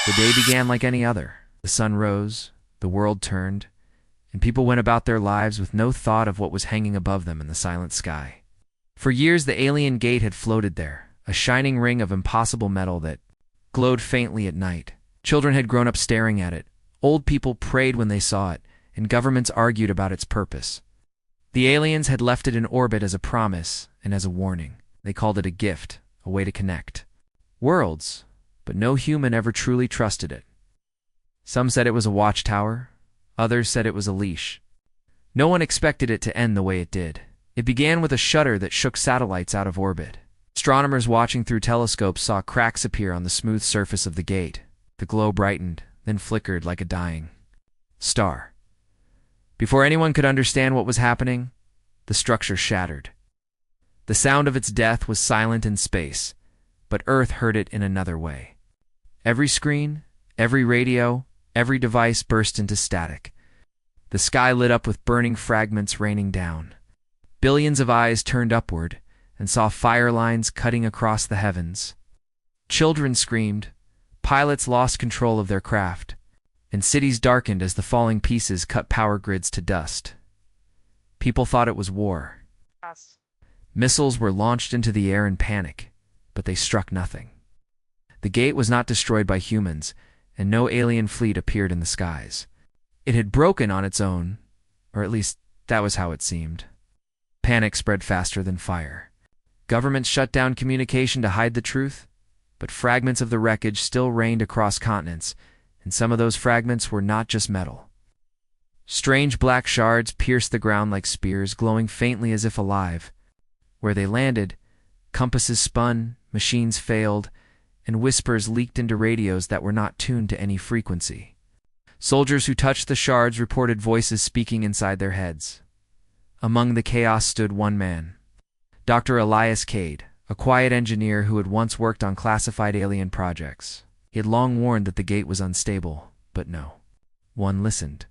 The day began like any other. The sun rose, the world turned, and people went about their lives with no thought of what was hanging above them in the silent sky. For years the alien gate had floated there, a shining ring of impossible metal that glowed faintly at night. Children had grown up staring at it, old people prayed when they saw it, and governments argued about its purpose. The aliens had left it in orbit as a promise and as a warning. They called it a gift, a way to connect worlds, but no human ever truly trusted it. Some said it was a watchtower, others said it was a leash. No one expected it to end the way it did. It began with a shudder that shook satellites out of orbit. Astronomers watching through telescopes saw cracks appear on the smooth surface of the gate. The glow brightened, then flickered like a dying star. Before anyone could understand what was happening, the structure shattered. The sound of its death was silent in space, but Earth heard it in another way. Every screen, every radio, every device burst into static. The sky lit up with burning fragments raining down. Billions of eyes turned upward and saw fire lines cutting across the heavens. Children screamed, pilots lost control of their craft, and cities darkened as the falling pieces cut power grids to dust. People thought it was war. Yes. Missiles were launched into the air in panic, but they struck nothing. The gate was not destroyed by humans, and no alien fleet appeared in the skies. It had broken on its own, or at least that was how it seemed. Panic spread faster than fire. Governments shut down communication to hide the truth, but fragments of the wreckage still rained across continents, and some of those fragments were not just metal. Strange black shards pierced the ground like spears, glowing faintly as if alive. Where they landed, compasses spun, machines failed, and whispers leaked into radios that were not tuned to any frequency. Soldiers who touched the shards reported voices speaking inside their heads. Among the chaos stood one man, Dr. Elias Cade, a quiet engineer who had once worked on classified alien projects. He had long warned that the gate was unstable, but no one listened.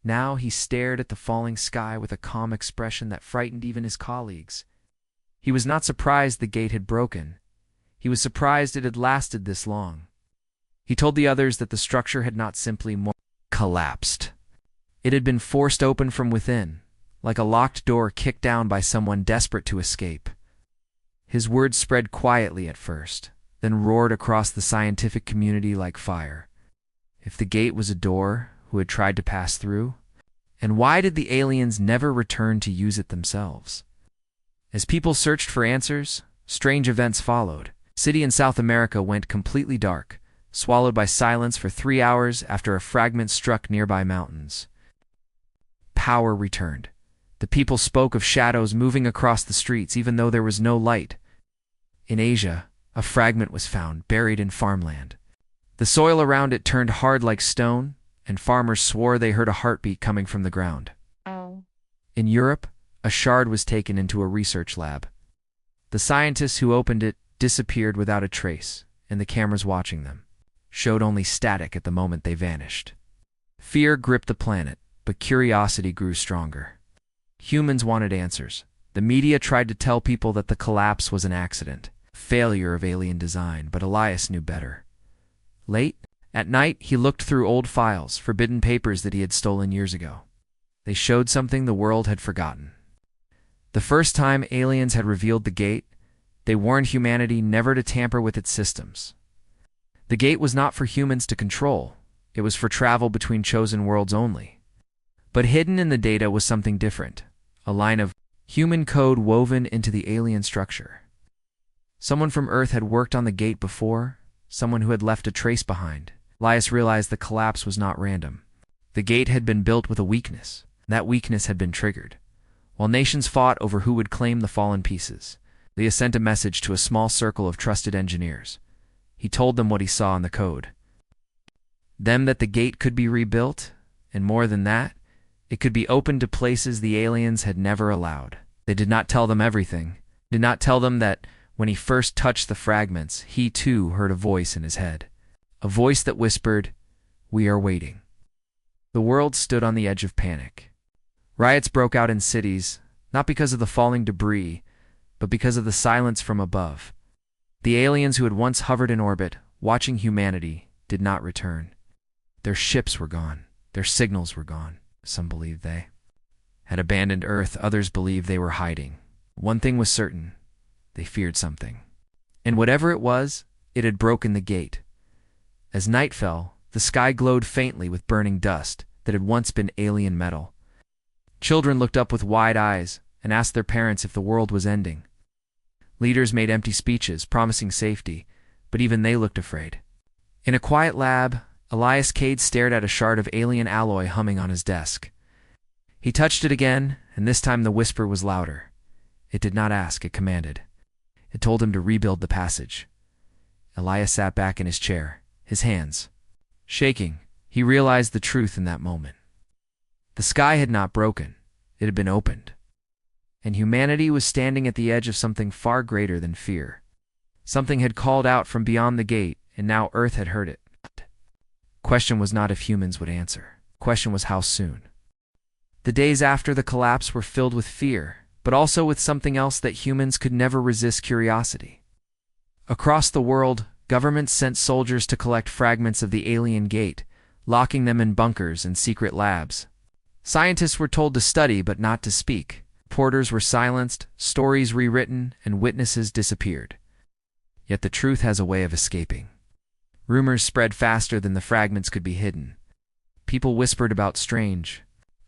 Now he stared at the falling sky with a calm expression that frightened even his colleagues. He was not surprised the gate had broken. He was surprised it had lasted this long. He told the others that the structure had not simply collapsed. It had been forced open from within, like a locked door kicked down by someone desperate to escape. His words spread quietly at first, then roared across the scientific community like fire. If the gate was a door, who had tried to pass through? And why did the aliens never return to use it themselves? As people searched for answers, strange events followed. A city in South America went completely dark, swallowed by silence for 3 hours after a fragment struck nearby mountains. Power returned. The people spoke of shadows moving across the streets even though there was no light. In Asia, a fragment was found, buried in farmland. The soil around it turned hard like stone, and farmers swore they heard a heartbeat coming from the ground. Oh. In Europe, a shard was taken into a research lab. The scientists who opened it disappeared without a trace, and the cameras watching them showed only static at the moment they vanished. Fear gripped the planet, but curiosity grew stronger. Humans wanted answers. The media tried to tell people that the collapse was an accident, failure of alien design, but Elias knew better. Late at night, he looked through old files, forbidden papers that he had stolen years ago. They showed something the world had forgotten. The first time aliens had revealed the gate, they warned humanity never to tamper with its systems. The gate was not for humans to control. It was for travel between chosen worlds only. But hidden in the data was something different, a line of human code woven into the alien structure. Someone from Earth had worked on the gate before, someone who had left a trace behind. Elias realized the collapse was not random. The gate had been built with a weakness. That weakness had been triggered. While nations fought over who would claim the fallen pieces, Elias sent a message to a small circle of trusted engineers. He told them what he saw in the code. Them that the gate could be rebuilt, and more than that, it could be opened to places the aliens had never allowed. They did not tell them everything. Did not tell them that when he first touched the fragments, he too heard a voice in his head. A voice that whispered, "We are waiting." The world stood on the edge of panic. Riots broke out in cities, not because of the falling debris, but because of the silence from above. The aliens who had once hovered in orbit, watching humanity, did not return. Their ships were gone. Their signals were gone. Some believed they had abandoned Earth. Others believed they were hiding. One thing was certain. They feared something. And whatever it was, it had broken the gate. As night fell, the sky glowed faintly with burning dust that had once been alien metal. Children looked up with wide eyes and asked their parents if the world was ending. Leaders made empty speeches, promising safety, but even they looked afraid. In a quiet lab, Elias Cade stared at a shard of alien alloy humming on his desk. He touched it again, and this time the whisper was louder. It did not ask, it commanded. It told him to rebuild the passage. Elias sat back in his chair, his hands shaking. He realized the truth in that moment. The sky had not broken. It had been opened. And humanity was standing at the edge of something far greater than fear. Something had called out from beyond the gate, and now Earth had heard it. Question was not if humans would answer. Question was how soon. The days after the collapse were filled with fear, but also with something else that humans could never resist: curiosity. Across the world, governments sent soldiers to collect fragments of the alien gate, locking them in bunkers and secret labs. Scientists were told to study but not to speak. Reporters were silenced, stories rewritten, and witnesses disappeared. Yet the truth has a way of escaping. Rumors spread faster than the fragments could be hidden. People whispered about strange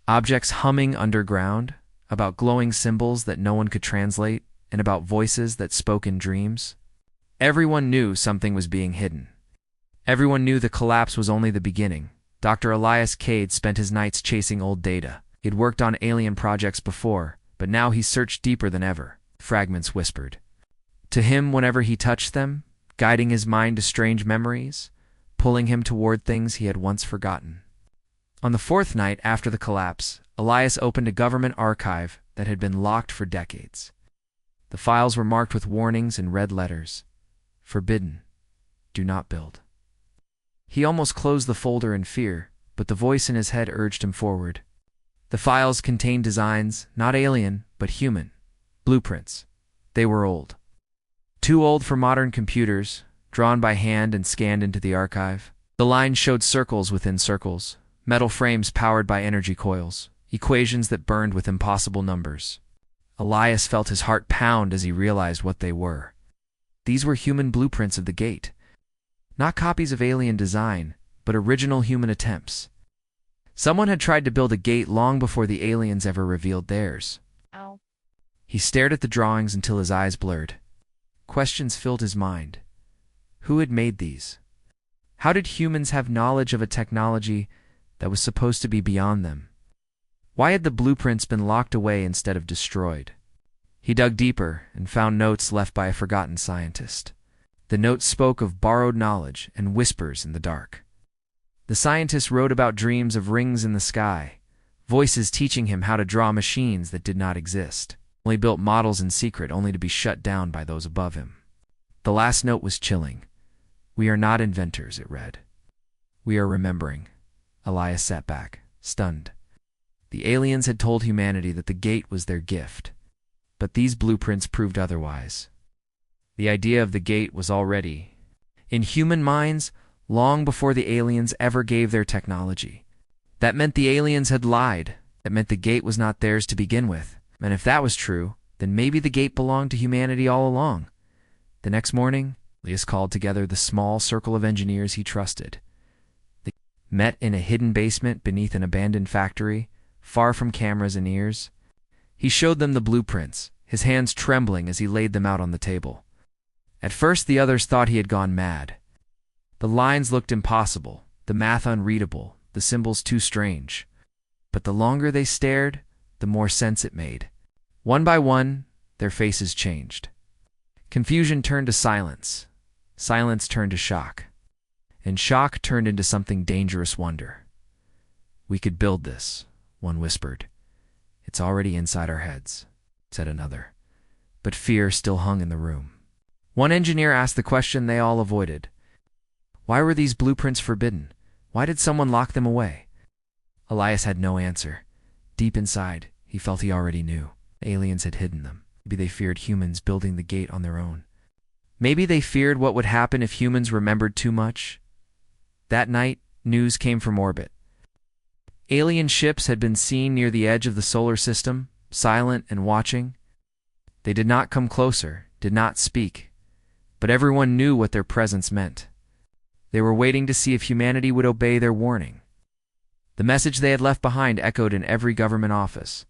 objects humming underground, about glowing symbols that no one could translate, and about voices that spoke in dreams. Everyone knew something was being hidden. Everyone knew the collapse was only the beginning. Dr. Elias Cade spent his nights chasing old data. He'd worked on alien projects before, but now he searched deeper than ever. Fragments whispered to him whenever he touched them, guiding his mind to strange memories, pulling him toward things he had once forgotten. On the fourth night after the collapse, Elias opened a government archive that had been locked for decades. The files were marked with warnings in red letters. Forbidden. Do not build. He almost closed the folder in fear, but the voice in his head urged him forward. The files contained designs, not alien, but human. Blueprints. They were old. Too old for modern computers, drawn by hand and scanned into the archive. The lines showed circles within circles, metal frames powered by energy coils, equations that burned with impossible numbers. Elias felt his heart pound as he realized what they were. These were human blueprints of the gate. Not copies of alien design, but original human attempts. Someone had tried to build a gate long before the aliens ever revealed theirs. Ow. He stared at the drawings until his eyes blurred. Questions filled his mind. Who had made these? How did humans have knowledge of a technology that was supposed to be beyond them? Why had the blueprints been locked away instead of destroyed? He dug deeper and found notes left by a forgotten scientist. The notes spoke of borrowed knowledge and whispers in the dark. The scientist wrote about dreams of rings in the sky, voices teaching him how to draw machines that did not exist. He built models in secret only to be shut down by those above him. The last note was chilling. We are not inventors, it read. We are remembering. Elias sat back, stunned. The aliens had told humanity that the gate was their gift, but these blueprints proved otherwise. The idea of the gate was already in human minds long before the aliens ever gave their technology. That meant the aliens had lied. That meant the gate was not theirs to begin with. And if that was true, then maybe the gate belonged to humanity all along. The next morning, Elias called together the small circle of engineers he trusted. They met in a hidden basement beneath an abandoned factory, far from cameras and ears. He showed them the blueprints, his hands trembling as he laid them out on the table. At first, the others thought he had gone mad. The lines looked impossible, the math unreadable, the symbols too strange. But the longer they stared, the more sense it made. One by one, their faces changed. Confusion turned to silence. Silence turned to shock. And shock turned into something dangerous wonder. We could build this, one whispered. It's already inside our heads, said another. But fear still hung in the room. One engineer asked the question they all avoided. Why were these blueprints forbidden? Why did someone lock them away? Elias had no answer. Deep inside, he felt he already knew. Aliens had hidden them. Maybe they feared humans building the gate on their own. Maybe they feared what would happen if humans remembered too much. That night, news came from orbit. Alien ships had been seen near the edge of the solar system, silent and watching. They did not come closer, did not speak, but everyone knew what their presence meant. They were waiting to see if humanity would obey their warning. The message they had left behind echoed in every government office.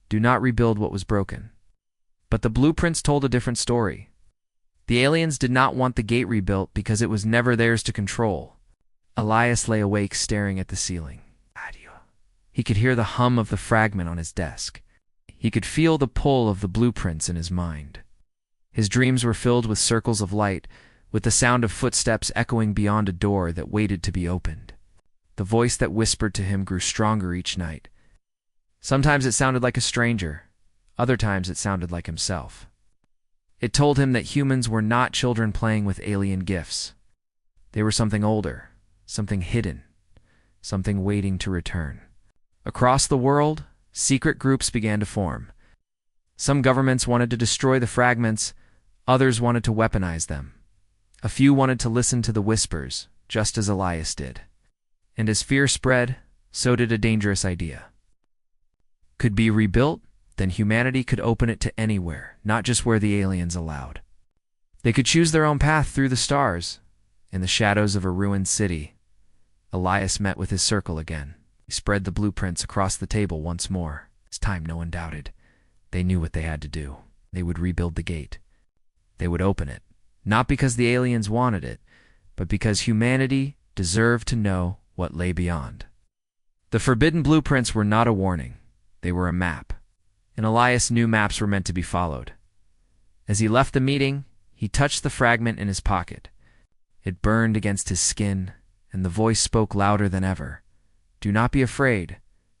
Do not rebuild what was broken. But the blueprints told a different story. The aliens did not want the gate rebuilt because it was never theirs to control. Elias lay awake staring at the ceiling. He could hear the hum of the fragment on his desk. He could feel the pull of the blueprints in his mind. His dreams were filled with circles of light, with the sound of footsteps echoing beyond a door that waited to be opened. The voice that whispered to him grew stronger each night. Sometimes it sounded like a stranger. Other times it sounded like himself. It told him that humans were not children playing with alien gifts. They were something older, something hidden, something waiting to return. Across the world, secret groups began to form. Some governments wanted to destroy the fragments, others wanted to weaponize them. A few wanted to listen to the whispers, just as Elias did. And as fear spread, so did a dangerous idea. Could be rebuilt, then humanity could open it to anywhere, not just where the aliens allowed. They could choose their own path through the stars. In the shadows of a ruined city, Elias met with his circle again. He spread the blueprints across the table once more. It's time, no one doubted. They knew what they had to do. They would rebuild the gate. They would open it, not because the aliens wanted it, but because humanity deserved to know what lay beyond. The forbidden blueprints were not a warning. They were a map, and Elias knew maps were meant to be followed. As he left the meeting, he touched the fragment in his pocket. It burned against his skin, and the voice spoke louder than ever. Do not be afraid.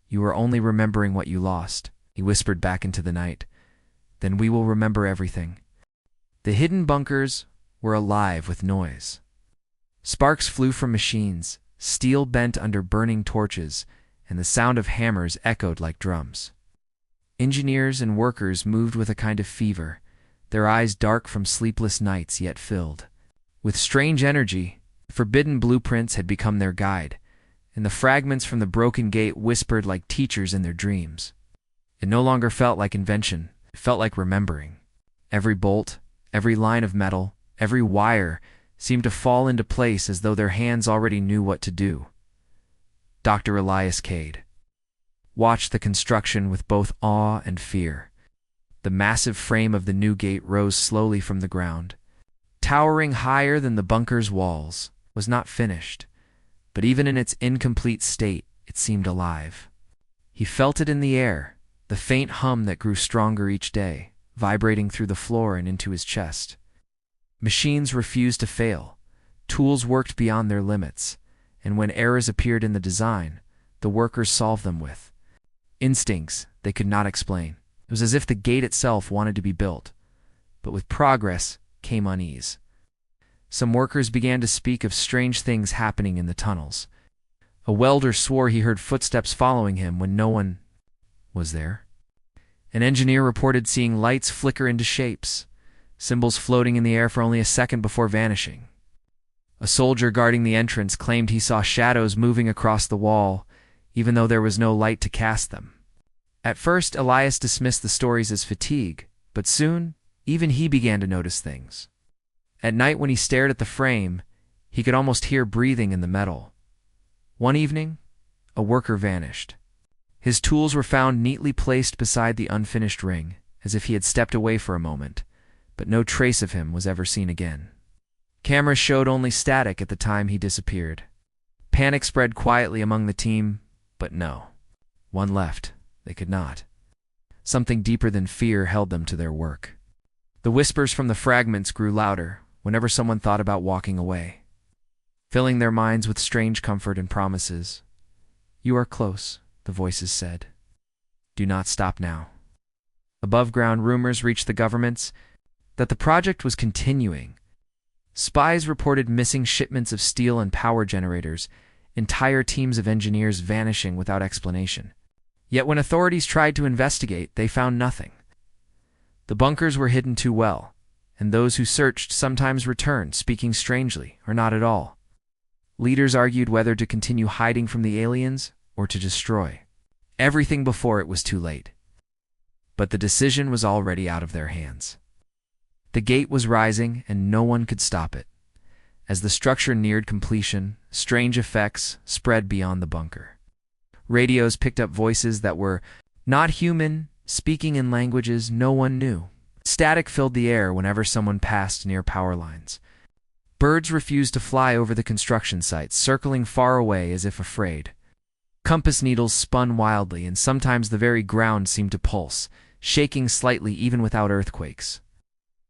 You are only remembering what you lost, he whispered back into the night. Then we will remember everything. The hidden bunkers were alive with noise. Sparks flew from machines, steel bent under burning torches, and the sound of hammers echoed like drums. Engineers and workers moved with a kind of fever, their eyes dark from sleepless nights yet filled. With strange energy, forbidden blueprints had become their guide, and the fragments from the broken gate whispered like teachers in their dreams. It no longer felt like invention, it felt like remembering. Every bolt, every line of metal, every wire seemed to fall into place as though their hands already knew what to do. Dr. Elias Cade watched the construction with both awe and fear. The massive frame of the new gate rose slowly from the ground. Towering higher than the bunker's walls, was not finished, but even in its incomplete state, it seemed alive. He felt it in the air, the faint hum that grew stronger each day, vibrating through the floor and into his chest. Machines refused to fail. Tools worked beyond their limits, and when errors appeared in the design, the workers solved them with instincts they could not explain. It was as if the gate itself wanted to be built, but with progress came unease. Some workers began to speak of strange things happening in the tunnels. A welder swore he heard footsteps following him when no one was there. An engineer reported seeing lights flicker into shapes, symbols floating in the air for only a second before vanishing. A soldier guarding the entrance claimed he saw shadows moving across the wall, even though there was no light to cast them. At first, Elias dismissed the stories as fatigue, but soon, even he began to notice things. At night, when he stared at the frame, he could almost hear breathing in the metal. One evening, a worker vanished. His tools were found neatly placed beside the unfinished ring, as if he had stepped away for a moment, but no trace of him was ever seen again. Cameras showed only static at the time he disappeared. Panic spread quietly among the team, but no. One left. They could not. Something deeper than fear held them to their work. The whispers from the fragments grew louder whenever someone thought about walking away, filling their minds with strange comfort and promises. You are close, the voices said. Do not stop now. Above-ground rumors reached the governments that the project was continuing. Spies reported missing shipments of steel and power generators, entire teams of engineers vanishing without explanation. Yet when authorities tried to investigate, they found nothing. The bunkers were hidden too well, and those who searched sometimes returned, speaking strangely, or not at all. Leaders argued whether to continue hiding from the aliens or to destroy everything before it was too late. But the decision was already out of their hands. The gate was rising, and no one could stop it. As the structure neared completion, strange effects spread beyond the bunker. Radios picked up voices that were not human, speaking in languages no one knew. Static filled the air whenever someone passed near power lines. Birds refused to fly over the construction sites, circling far away as if afraid. Compass needles spun wildly, and sometimes the very ground seemed to pulse, shaking slightly even without earthquakes.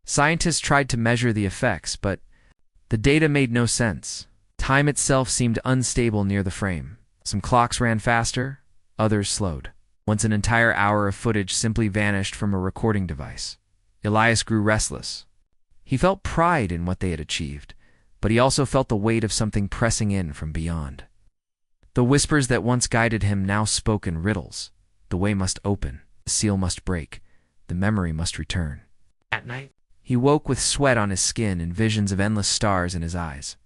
Scientists tried to measure the effects, but the data made no sense. Time itself seemed unstable near the frame. Some clocks ran faster, others slowed. Once an entire hour of footage simply vanished from a recording device. Elias grew restless. He felt pride in what they had achieved, but he also felt the weight of something pressing in from beyond. The whispers that once guided him now spoke in riddles. The way must open, the seal must break, the memory must return. At night, he woke with sweat on his skin and visions of endless stars in his eyes.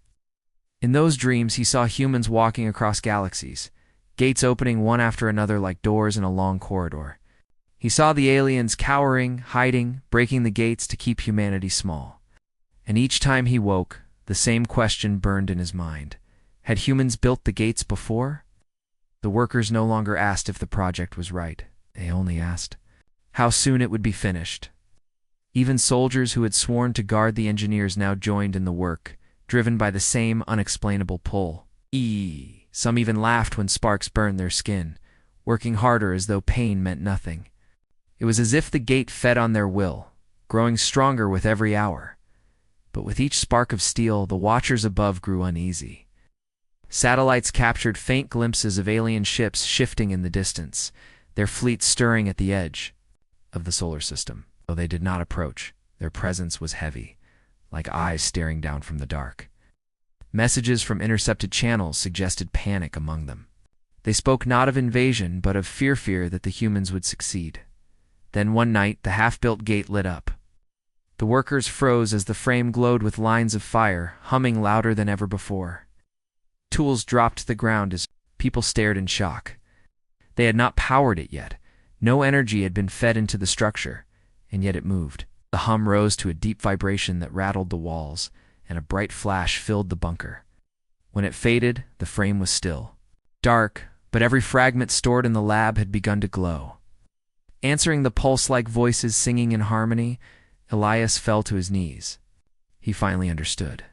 In those dreams, he saw humans walking across galaxies, gates opening one after another like doors in a long corridor. He saw the aliens cowering, hiding, breaking the gates to keep humanity small. And each time he woke, the same question burned in his mind. Had humans built the gates before? The workers no longer asked if the project was right. They only asked how soon it would be finished. Even soldiers who had sworn to guard the engineers now joined in the work, driven by the same unexplainable pull. Some even laughed when sparks burned their skin, working harder as though pain meant nothing. It was as if the gate fed on their will, growing stronger with every hour. But with each spark of steel, the watchers above grew uneasy. Satellites captured faint glimpses of alien ships shifting in the distance, their fleets stirring at the edge of the solar system. Though they did not approach, their presence was heavy, like eyes staring down from the dark. Messages from intercepted channels suggested panic among them. They spoke not of invasion, but of fear that the humans would succeed. Then one night, the half-built gate lit up. The workers froze as the frame glowed with lines of fire, humming louder than ever before. Tools dropped to the ground as people stared in shock. They had not powered it yet. No energy had been fed into the structure, and yet it moved. The hum rose to a deep vibration that rattled the walls, and a bright flash filled the bunker. When it faded, the frame was still. Dark, but every fragment stored in the lab had begun to glow. Answering the pulse-like voices singing in harmony, Elias fell to his knees. He finally understood.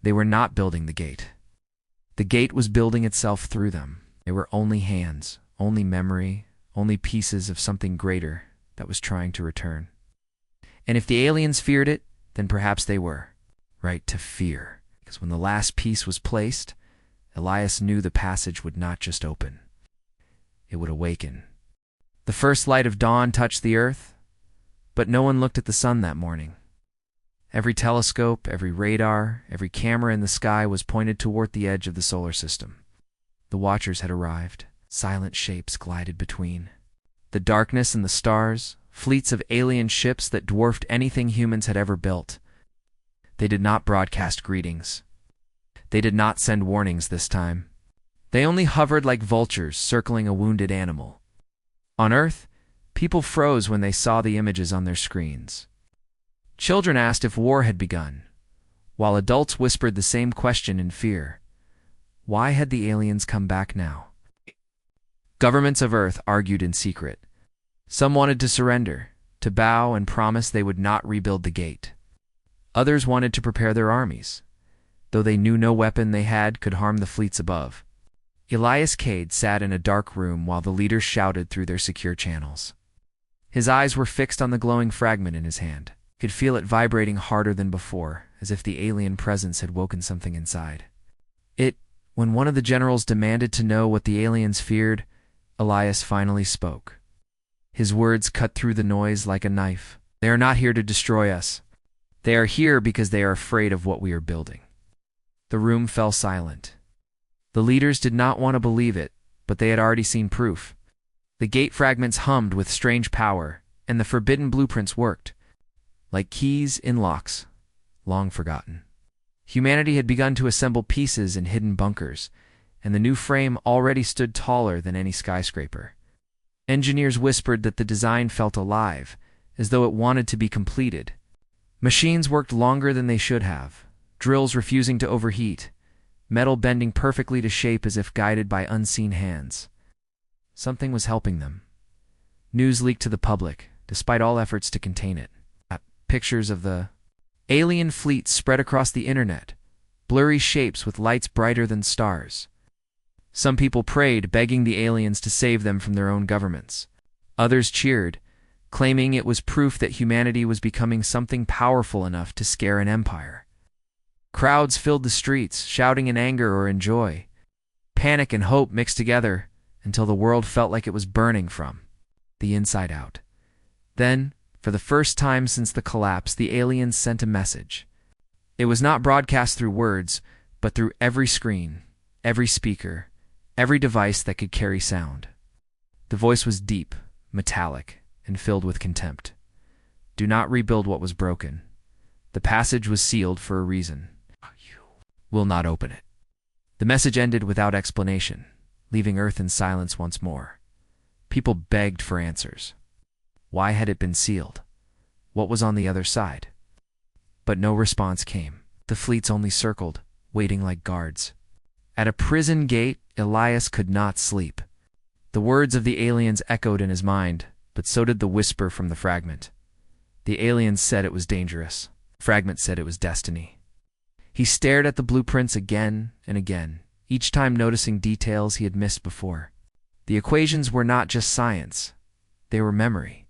They were not building the gate. The gate was building itself through them. They were only hands, only memory, only pieces of something greater that was trying to return. And if the aliens feared it, then perhaps they were right to fear. Because when the last piece was placed, Elias knew the passage would not just open. It would awaken. The first light of dawn touched the earth, but no one looked at the sun that morning. Every telescope, every radar, every camera in the sky was pointed toward the edge of the solar system. The watchers had arrived. Silent shapes glided between. The darkness and the stars, fleets of alien ships that dwarfed anything humans had ever built. They did not broadcast greetings. They did not send warnings this time. They only hovered like vultures circling a wounded animal. On Earth, people froze when they saw the images on their screens. Children asked if war had begun, while adults whispered the same question in fear. Why had the aliens come back now? Governments of Earth argued in secret. Some wanted to surrender, to bow and promise they would not rebuild the gate. Others wanted to prepare their armies, though they knew no weapon they had could harm the fleets above. Elias Cade sat in a dark room while the leaders shouted through their secure channels. His eyes were fixed on the glowing fragment in his hand. He could feel it vibrating harder than before, as if the alien presence had woken something inside. When one of the generals demanded to know what the aliens feared, Elias finally spoke. His words cut through the noise like a knife. They are not here to destroy us. They are here because they are afraid of what we are building. The room fell silent. The leaders did not want to believe it, but they had already seen proof. The gate fragments hummed with strange power, and the forbidden blueprints worked, like keys in locks, long forgotten. Humanity had begun to assemble pieces in hidden bunkers, and the new frame already stood taller than any skyscraper. Engineers whispered that the design felt alive, as though it wanted to be completed. Machines worked longer than they should have, drills refusing to overheat, metal bending perfectly to shape as if guided by unseen hands. Something was helping them. News leaked to the public, despite all efforts to contain it. Pictures of the alien fleet spread across the internet, blurry shapes with lights brighter than stars. Some people prayed, begging the aliens to save them from their own governments. Others cheered, claiming it was proof that humanity was becoming something powerful enough to scare an empire. Crowds filled the streets, shouting in anger or in joy. Panic and hope mixed together until the world felt like it was burning from the inside out. Then, for the first time since the collapse, the aliens sent a message. It was not broadcast through words, but through every screen, every speaker, every device that could carry sound. The voice was deep, metallic, and filled with contempt. Do not rebuild what was broken. The passage was sealed for a reason. You will not open it. The message ended without explanation, leaving Earth in silence once more. People begged for answers. Why had it been sealed? What was on the other side? But no response came. The fleets only circled, waiting like guards. At a prison gate, Elias could not sleep. The words of the aliens echoed in his mind, but so did the whisper from the fragment. The aliens said it was dangerous. The fragment said it was destiny. He stared at the blueprints again and again, each time noticing details he had missed before. The equations were not just science. They were memory.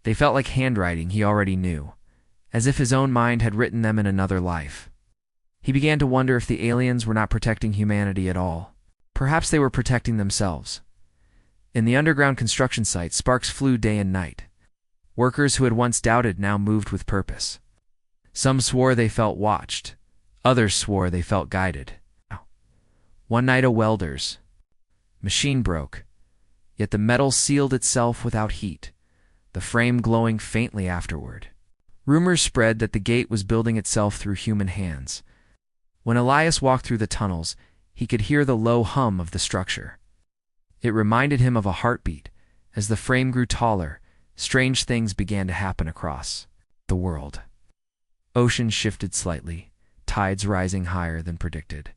They felt like handwriting he already knew, as if his own mind had written them in another life. He began to wonder if the aliens were not protecting humanity at all. Perhaps they were protecting themselves. In the underground construction site, sparks flew day and night. Workers who had once doubted now moved with purpose. Some swore they felt watched. Others swore they felt guided. One night a welder's machine broke, yet the metal sealed itself without heat, the frame glowing faintly afterward. Rumors spread that the gate was building itself through human hands. When Elias walked through the tunnels, he could hear the low hum of the structure. It reminded him of a heartbeat. As the frame grew taller, strange things began to happen across the world. Oceans shifted slightly, tides rising higher than predicted.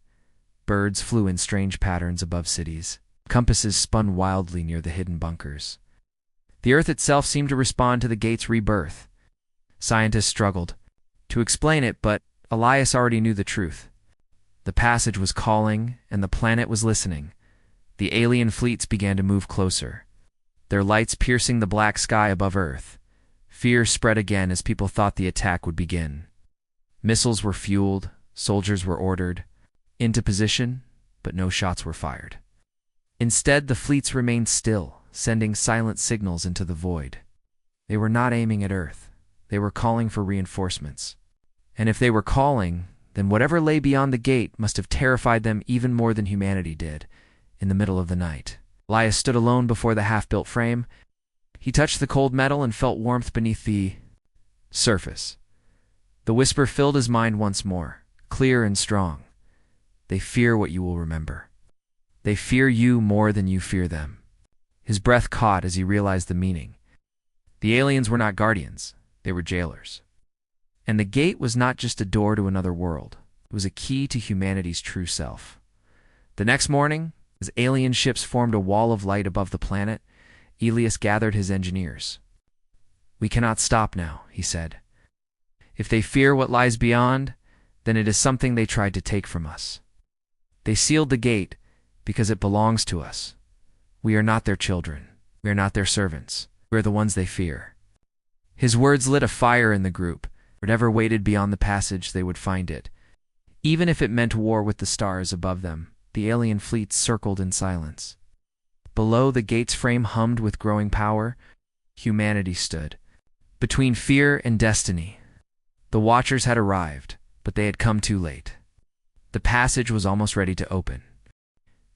Birds flew in strange patterns above cities. Compasses spun wildly near the hidden bunkers. The Earth itself seemed to respond to the gate's rebirth. Scientists struggled to explain it, but Elias already knew the truth. The passage was calling, and the planet was listening. The alien fleets began to move closer, their lights piercing the black sky above Earth. Fear spread again as people thought the attack would begin. Missiles were fueled, soldiers were ordered into position, but no shots were fired. Instead, the fleets remained still, sending silent signals into the void. They were not aiming at Earth. They were calling for reinforcements. And if they were calling, then whatever lay beyond the gate must have terrified them even more than humanity did. In the middle of the night, Elias stood alone before the half-built frame. He touched the cold metal and felt warmth beneath the surface. The whisper filled his mind once more, clear and strong. They fear what you will remember. They fear you more than you fear them. His breath caught as he realized the meaning. The aliens were not guardians. They were jailers. And the gate was not just a door to another world. It was a key to humanity's true self. The next morning, as alien ships formed a wall of light above the planet, Elias gathered his engineers. "We cannot stop now," he said. "If they fear what lies beyond, then it is something they tried to take from us. They sealed the gate because it belongs to us. We are not their children. We are not their servants. We are the ones they fear." His words lit a fire in the group. Whatever waited beyond the passage, they would find it. Even if it meant war with the stars above them, the alien fleets circled in silence. Below, the gate's frame hummed with growing power. Humanity stood between fear and destiny. The Watchers had arrived, but they had come too late. The passage was almost ready to open.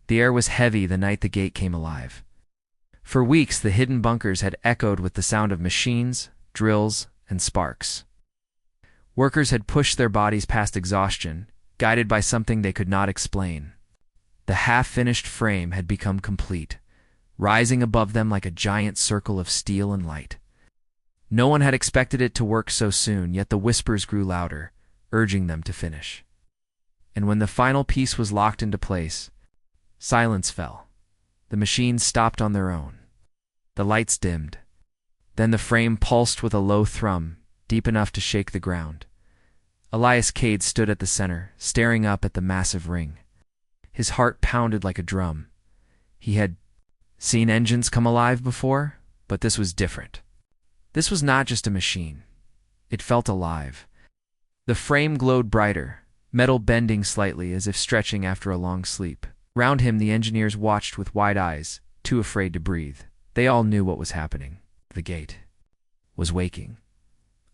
The air was heavy the night the gate came alive. For weeks, the hidden bunkers had echoed with the sound of machines, drills, and sparks. Workers had pushed their bodies past exhaustion, guided by something they could not explain. The half-finished frame had become complete, rising above them like a giant circle of steel and light. No one had expected it to work so soon, yet the whispers grew louder, urging them to finish. And when the final piece was locked into place, silence fell. The machines stopped on their own. The lights dimmed. Then the frame pulsed with a low thrum, deep enough to shake the ground. Elias Cade stood at the center, staring up at the massive ring. His heart pounded like a drum. He had seen engines come alive before, but this was different. This was not just a machine. It felt alive. The frame glowed brighter, metal bending slightly as if stretching after a long sleep. Round him, the engineers watched with wide eyes, too afraid to breathe. They all knew what was happening. The gate was waking.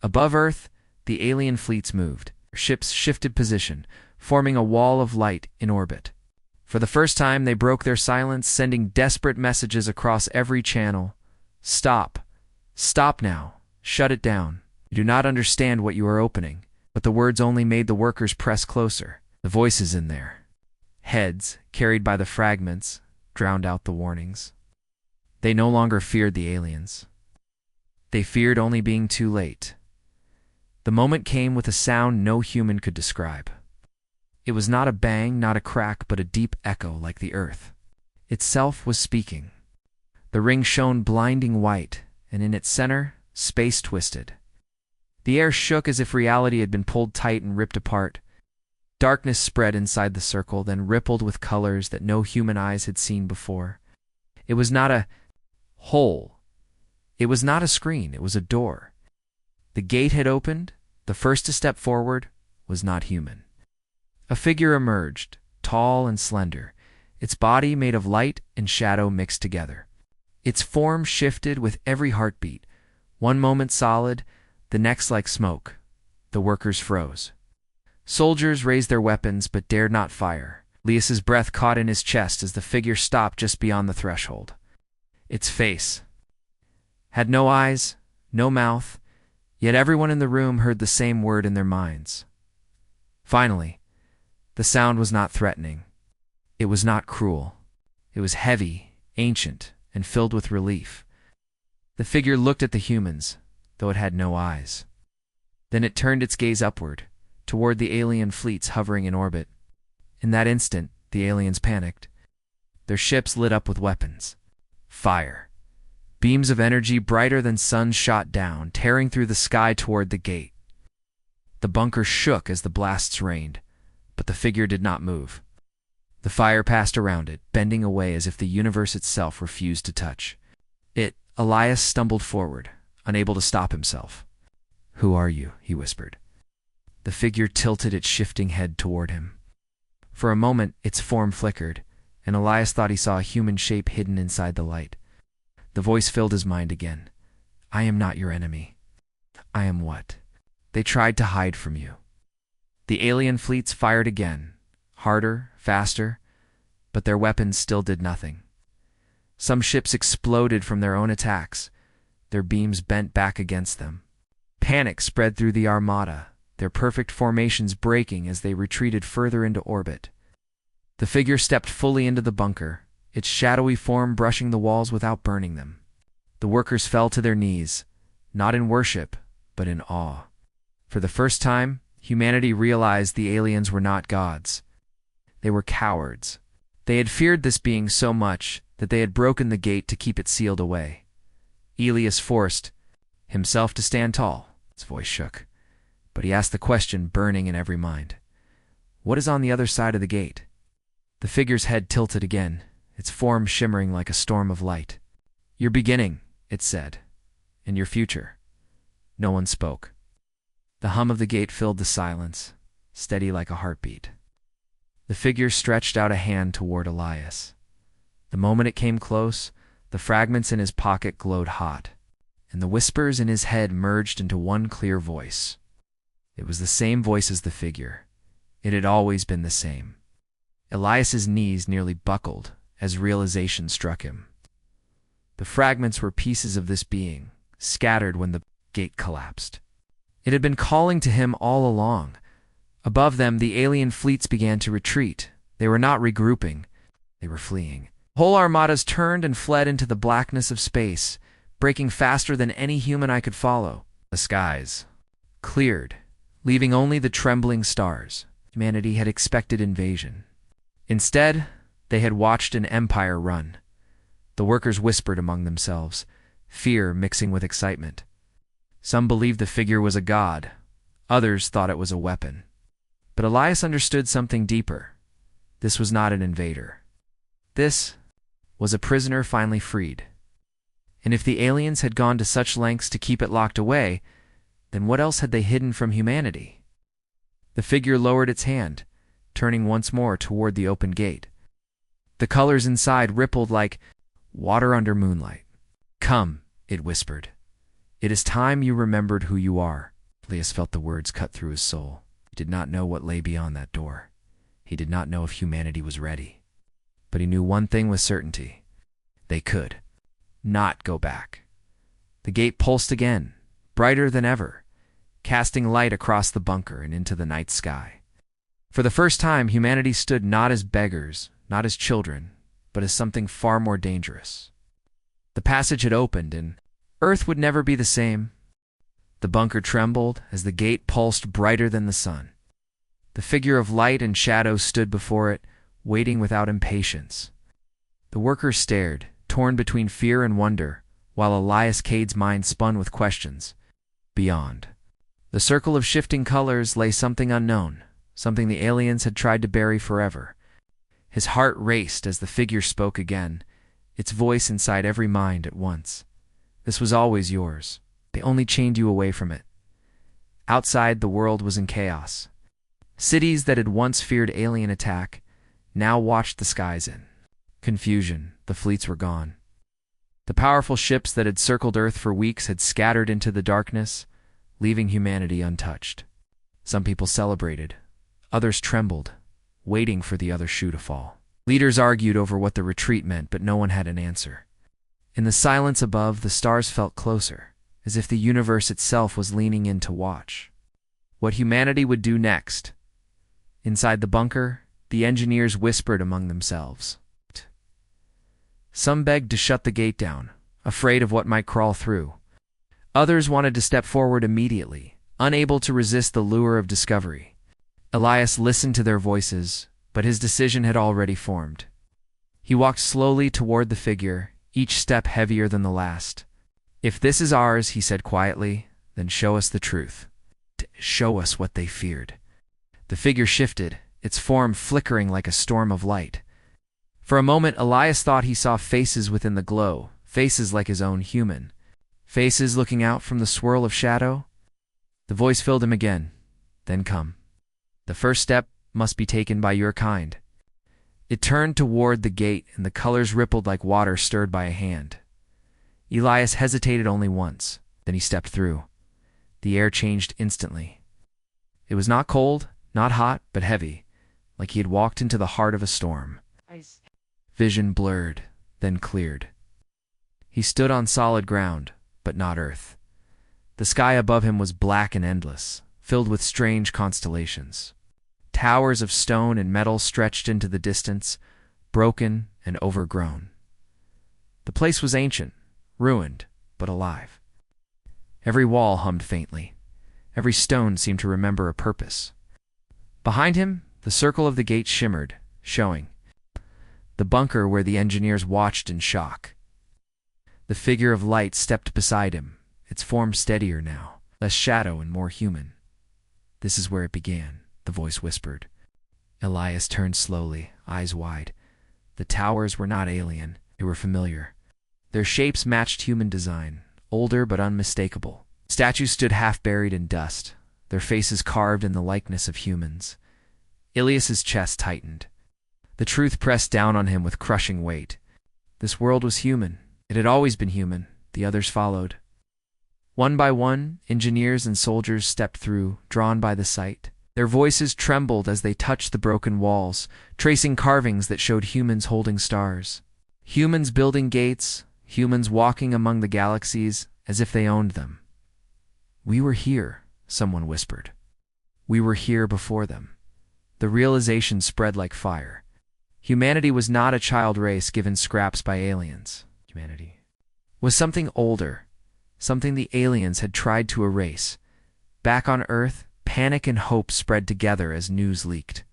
Above Earth, the alien fleets moved. Ships shifted position, forming a wall of light in orbit. For the first time, they broke their silence, sending desperate messages across every channel. Stop. Stop now. Shut it down. You do not understand what you are opening. But the words only made the workers press closer. The voices in their heads, carried by the fragments, drowned out the warnings. They no longer feared the aliens. They feared only being too late. The moment came with a sound no human could describe. It was not a bang, not a crack, but a deep echo like the earth itself was speaking. The ring shone blinding white, and in its center, space twisted. The air shook as if reality had been pulled tight and ripped apart. Darkness spread inside the circle, then rippled with colors that no human eyes had seen before. It was not a hole. It was not a screen. It was a door. The gate had opened. The first to step forward was not human. A figure emerged, tall and slender, its body made of light and shadow mixed together. Its form shifted with every heartbeat, one moment solid, the next like smoke. The workers froze. Soldiers raised their weapons but dared not fire. Elias's breath caught in his chest as the figure stopped just beyond the threshold. Its face had no eyes, no mouth, yet everyone in the room heard the same word in their minds. Finally, the sound was not threatening. It was not cruel. It was heavy, ancient, and filled with relief. The figure looked at the humans, though it had no eyes. Then it turned its gaze upward, toward the alien fleets hovering in orbit. In that instant, the aliens panicked. Their ships lit up with weapons. Fire. Beams of energy brighter than suns shot down, tearing through the sky toward the gate. The bunker shook as the blasts rained, but the figure did not move. The fire passed around it, bending away as if the universe itself refused to touch. Elias stumbled forward, unable to stop himself. "Who are you?" he whispered. The figure tilted its shifting head toward him. For a moment, its form flickered, and Elias thought he saw a human shape hidden inside the light. The voice filled his mind again. "I am not your enemy. I am what they tried to hide from you." The alien fleets fired again, harder, faster, but their weapons still did nothing. Some ships exploded from their own attacks, their beams bent back against them. Panic spread through the armada, their perfect formations breaking as they retreated further into orbit. The figure stepped fully into the bunker, its shadowy form brushing the walls without burning them. The workers fell to their knees, not in worship, but in awe. For the first time, humanity realized the aliens were not gods. They were cowards. They had feared this being so much that they had broken the gate to keep it sealed away. Elias forced himself to stand tall. His voice shook, but he asked the question burning in every mind. "What is on the other side of the gate?" The figure's head tilted again, its form shimmering like a storm of light. "Your beginning," it said, "and your future." No one spoke. The hum of the gate filled the silence, steady like a heartbeat. The figure stretched out a hand toward Elias. The moment it came close, the fragments in his pocket glowed hot, and the whispers in his head merged into one clear voice. It was the same voice as the figure. It had always been the same. Elias's knees nearly buckled as realization struck him. The fragments were pieces of this being, scattered when the gate collapsed. It had been calling to him all along, Above them, the alien fleets began to retreat. They were not regrouping, they were fleeing. Whole armadas turned and fled into the blackness of space, breaking faster than any human eye could follow. The skies cleared, leaving only the trembling stars. Humanity had expected invasion. Instead, they had watched an empire run. The workers whispered among themselves, fear mixing with excitement. Some believed the figure was a god. Others thought it was a weapon. But Elias understood something deeper. This was not an invader. This was a prisoner finally freed. And if the aliens had gone to such lengths to keep it locked away, then what else had they hidden from humanity? The figure lowered its hand, turning once more toward the open gate. The colors inside rippled like water under moonlight. "Come," it whispered. "It is time you remembered who you are." Elias felt the words cut through his soul. He did not know what lay beyond that door. He did not know if humanity was ready. But he knew one thing with certainty. They could not go back. The gate pulsed again, brighter than ever, casting light across the bunker and into the night sky. For the first time, humanity stood not as beggars, not as children, but as something far more dangerous. The passage had opened, and Earth would never be the same. The bunker trembled as the gate pulsed brighter than the sun. The figure of light and shadow stood before it, waiting without impatience. The workers stared, torn between fear and wonder, while Elias Cade's mind spun with questions. Beyond the circle of shifting colors lay something unknown, something the aliens had tried to bury forever. His heart raced as the figure spoke again, its voice inside every mind at once. "This was always yours. They only chained you away from it." Outside, the world was in chaos. Cities that had once feared alien attack now watched the skies in confusion. The fleets were gone. The powerful ships that had circled Earth for weeks had scattered into the darkness, leaving humanity untouched. Some people celebrated. Others trembled, waiting for the other shoe to fall. Leaders argued over what the retreat meant, but no one had an answer. In the silence above, the stars felt closer, as if the universe itself was leaning in to watch. What humanity would do next? Inside the bunker, the engineers whispered among themselves. Some begged to shut the gate down, afraid of what might crawl through. Others wanted to step forward immediately, unable to resist the lure of discovery. Elias listened to their voices, but his decision had already formed. He walked slowly toward the figure, each step heavier than the last. "If this is ours," he said quietly, "then show us the truth. Show us what they feared." The figure shifted, its form flickering like a storm of light. For a moment, Elias thought he saw faces within the glow, faces like his own human. Faces looking out from the swirl of shadow. The voice filled him again. "Then come. The first step must be taken by your kind." It turned toward the gate, and the colors rippled like water stirred by a hand. Elias hesitated only once, then he stepped through. The air changed instantly. It was not cold, not hot, but heavy, like he had walked into the heart of a storm. Vision blurred, then cleared. He stood on solid ground, but not earth. The sky above him was black and endless, filled with strange constellations. Towers of stone and metal stretched into the distance, broken and overgrown. The place was ancient, ruined, but alive. Every wall hummed faintly. Every stone seemed to remember a purpose. Behind him, the circle of the gate shimmered, showing the bunker where the engineers watched in shock. The figure of light stepped beside him, its form steadier now, less shadow and more human. "This is where it began," the voice whispered. Elias turned slowly, eyes wide. The towers were not alien, they were familiar. Their shapes matched human design, older but unmistakable. Statues stood half buried in dust, their faces carved in the likeness of humans. Elias's chest tightened. The truth pressed down on him with crushing weight. This world was human. It had always been human. The others followed. One by one, engineers and soldiers stepped through, drawn by the sight. Their voices trembled as they touched the broken walls, tracing carvings that showed humans holding stars. Humans building gates, humans walking among the galaxies as if they owned them. "We were here," someone whispered. We were here before them. The realization spread like fire. Humanity was not a child race given scraps by aliens. Humanity was something older, something the aliens had tried to erase. Back on Earth, panic and hope spread together as news leaked.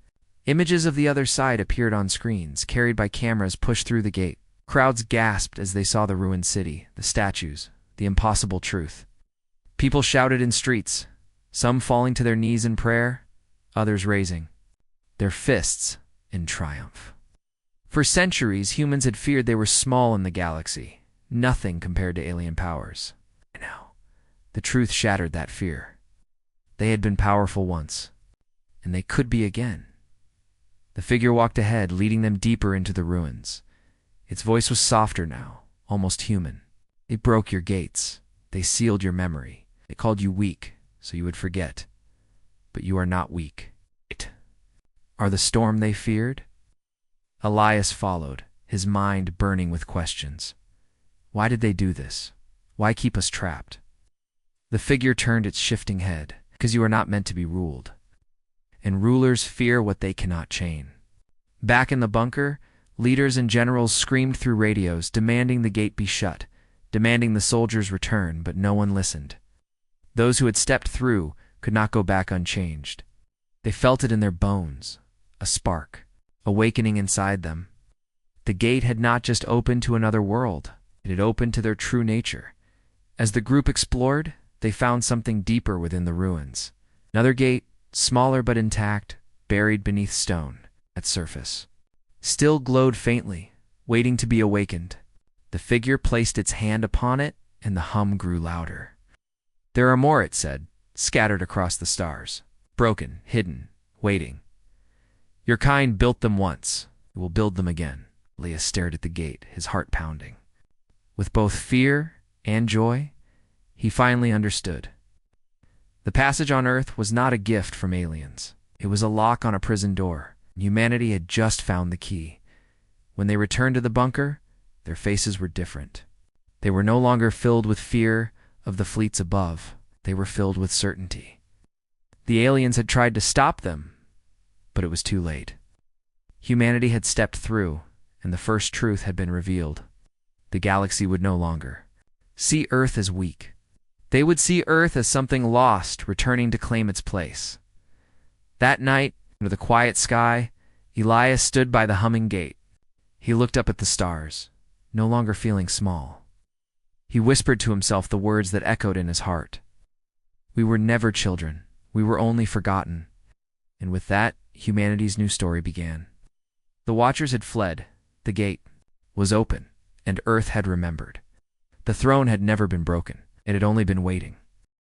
Images of the other side appeared on screens, carried by cameras pushed through the gate. Crowds gasped as they saw the ruined city, the statues, the impossible truth. People shouted in streets, some falling to their knees in prayer, others raising their fists in triumph. For centuries, humans had feared they were small in the galaxy, nothing compared to alien powers. And now, the truth shattered that fear. They had been powerful once, and they could be again. The figure walked ahead, leading them deeper into the ruins. Its voice was softer now, almost human. They broke your gates. They sealed your memory. They called you weak, so you would forget. But you are not weak. It are the storm they feared? Elias followed, his mind burning with questions. Why did they do this? Why keep us trapped? The figure turned its shifting head, because you are not meant to be ruled. And rulers fear what they cannot chain. Back in the bunker, leaders and generals screamed through radios, demanding the gate be shut, demanding the soldiers return, but no one listened. Those who had stepped through could not go back unchanged. They felt it in their bones, a spark, awakening inside them. The gate had not just opened to another world, it had opened to their true nature. As the group explored, they found something deeper within the ruins. Another gate, smaller but intact, buried beneath stone, at surface. Still glowed faintly, waiting to be awakened. The figure placed its hand upon it, and the hum grew louder. There are more, it said, scattered across the stars. Broken, hidden, waiting. Your kind built them once. You will build them again. Elias stared at the gate, his heart pounding. With both fear and joy, he finally understood. The passage on Earth was not a gift from aliens. It was a lock on a prison door. Humanity had just found the key. When they returned to the bunker, their faces were different. They were no longer filled with fear of the fleets above. They were filled with certainty. The aliens had tried to stop them, but it was too late. Humanity had stepped through, and the first truth had been revealed. The galaxy would no longer see Earth as weak. They would see Earth as something lost, returning to claim its place. That night, under the quiet sky, Elias stood by the humming gate. He looked up at the stars, no longer feeling small. He whispered to himself the words that echoed in his heart. We were never children. We were only forgotten. And with that, humanity's new story began. The Watchers had fled. The gate was open, and Earth had remembered. The throne had never been broken. It had only been waiting.